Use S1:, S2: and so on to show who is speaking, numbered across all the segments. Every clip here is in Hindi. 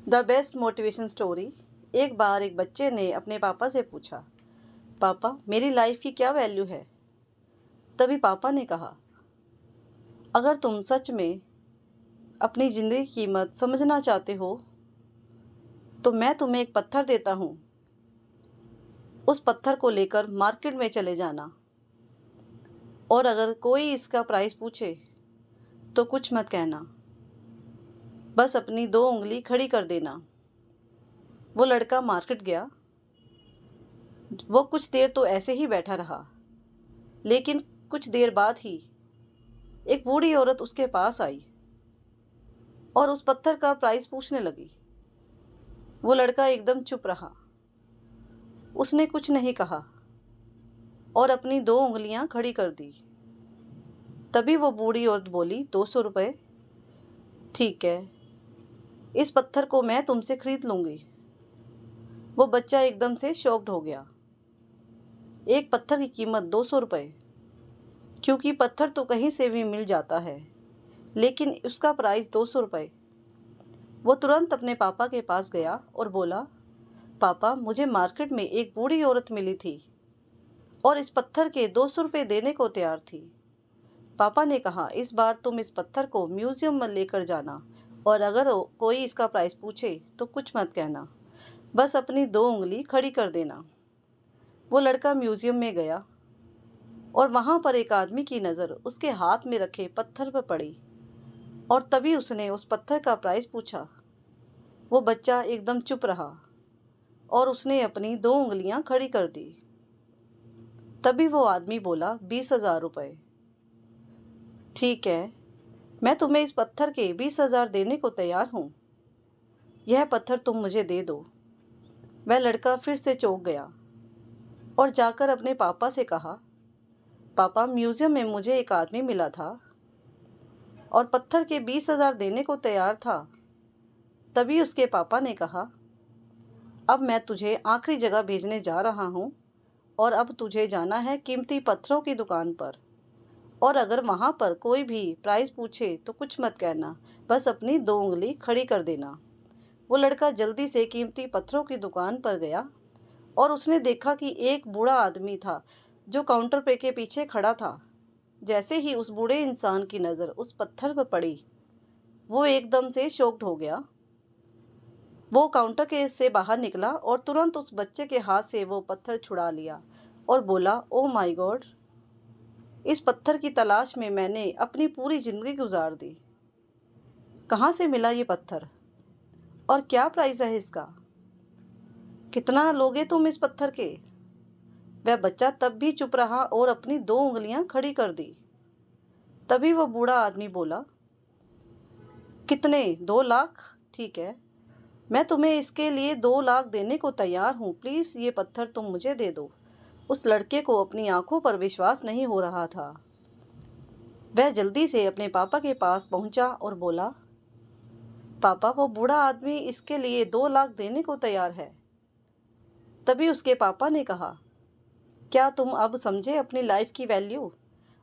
S1: The best motivation story. एक बार एक बच्चे ने अपने पापा से पूछा, पापा मेरी लाइफ की क्या वैल्यू है। तभी पापा ने कहा, अगर तुम सच में अपनी ज़िंदगी की कीमत समझना चाहते हो तो मैं तुम्हें एक पत्थर देता हूँ। उस पत्थर को लेकर मार्केट में चले जाना और अगर कोई इसका प्राइस पूछे तो कुछ मत कहना, बस अपनी 2 उंगली खड़ी कर देना। वो लड़का मार्केट गया। वो कुछ देर तो ऐसे ही बैठा रहा, लेकिन कुछ देर बाद ही एक बूढ़ी औरत उसके पास आई और उस पत्थर का प्राइस पूछने लगी। वो लड़का एकदम चुप रहा। उसने कुछ नहीं कहा और अपनी 2 उंगलियां खड़ी कर दी। तभी वो बूढ़ी औरत बोली, 200 रुपये। ठीक है, इस पत्थर को मैं तुमसे खरीद लूँगी। वो बच्चा एकदम से शॉक्ड हो गया। एक पत्थर की कीमत 200 रुपये, क्योंकि पत्थर तो कहीं से भी मिल जाता है, लेकिन उसका प्राइस 200 रुपये। वो तुरंत अपने पापा के पास गया और बोला, पापा मुझे मार्केट में एक बूढ़ी औरत मिली थी और इस पत्थर के 200 रुपये देने को तैयार थी। पापा ने कहा, इस बार तुम इस पत्थर को म्यूज़ियम में लेकर जाना और अगर कोई इसका प्राइस पूछे तो कुछ मत कहना, बस अपनी 2 उंगली खड़ी कर देना। वो लड़का म्यूज़ियम में गया और वहाँ पर एक आदमी की नज़र उसके हाथ में रखे पत्थर पर पड़ी और तभी उसने उस पत्थर का प्राइस पूछा। वो बच्चा एकदम चुप रहा और उसने अपनी 2 उंगलियां खड़ी कर दी। तभी वो आदमी बोला, 20,000 रुपये। ठीक है, मैं तुम्हें इस पत्थर के 20,000 देने को तैयार हूँ। यह पत्थर तुम मुझे दे दो। वह लड़का फिर से चौंक गया और जाकर अपने पापा से कहा, पापा म्यूज़ियम में मुझे एक आदमी मिला था और पत्थर के 20,000 देने को तैयार था। तभी उसके पापा ने कहा, अब मैं तुझे आखिरी जगह भेजने जा रहा हूँ और अब तुझे जाना है कीमती पत्थरों की दुकान पर और अगर वहाँ पर कोई भी प्राइस पूछे तो कुछ मत कहना, बस अपनी 2 उंगली खड़ी कर देना। वो लड़का जल्दी से कीमती पत्थरों की दुकान पर गया और उसने देखा कि एक बूढ़ा आदमी था जो काउंटर पे के पीछे खड़ा था। जैसे ही उस बूढ़े इंसान की नज़र उस पत्थर पर पड़ी, वो एकदम से शॉक्ड हो गया। वो काउंटर के से बाहर निकला और तुरंत उस बच्चे के हाथ से वो पत्थर छुड़ा लिया और बोला, ओह माय गॉड, इस पत्थर की तलाश में मैंने अपनी पूरी ज़िंदगी गुजार दी। कहाँ से मिला ये पत्थर और क्या प्राइस है इसका? कितना लोगे तुम इस पत्थर के? वह बच्चा तब भी चुप रहा और अपनी 2 उंगलियां खड़ी कर दी। तभी वो बूढ़ा आदमी बोला, कितने? 2 लाख? ठीक है, मैं तुम्हें इसके लिए 2 लाख देने को तैयार हूँ। प्लीज़ ये पत्थर तुम मुझे दे दो। उस लड़के को अपनी आंखों पर विश्वास नहीं हो रहा था। वह जल्दी से अपने पापा के पास पहुंचा और बोला, पापा वो बूढ़ा आदमी इसके लिए 2 लाख देने को तैयार है। तभी उसके पापा ने कहा, क्या तुम अब समझे अपनी लाइफ की वैल्यू?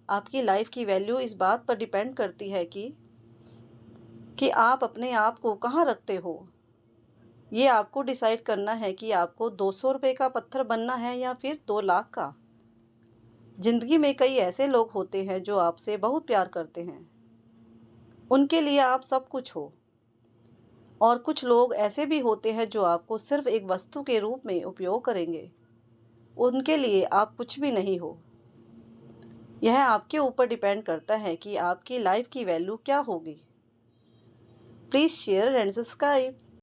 S1: आपकी लाइफ की वैल्यू इस बात पर डिपेंड करती है कि आप अपने आप को कहाँ रखते हो। ये आपको डिसाइड करना है कि आपको 200 रुपये का पत्थर बनना है या फिर 2 लाख का। ज़िंदगी में कई ऐसे लोग होते हैं जो आपसे बहुत प्यार करते हैं, उनके लिए आप सब कुछ हो, और कुछ लोग ऐसे भी होते हैं जो आपको सिर्फ एक वस्तु के रूप में उपयोग करेंगे, उनके लिए आप कुछ भी नहीं हो। यह आपके ऊपर डिपेंड करता है कि आपकी लाइफ की वैल्यू क्या होगी। Please share and subscribe.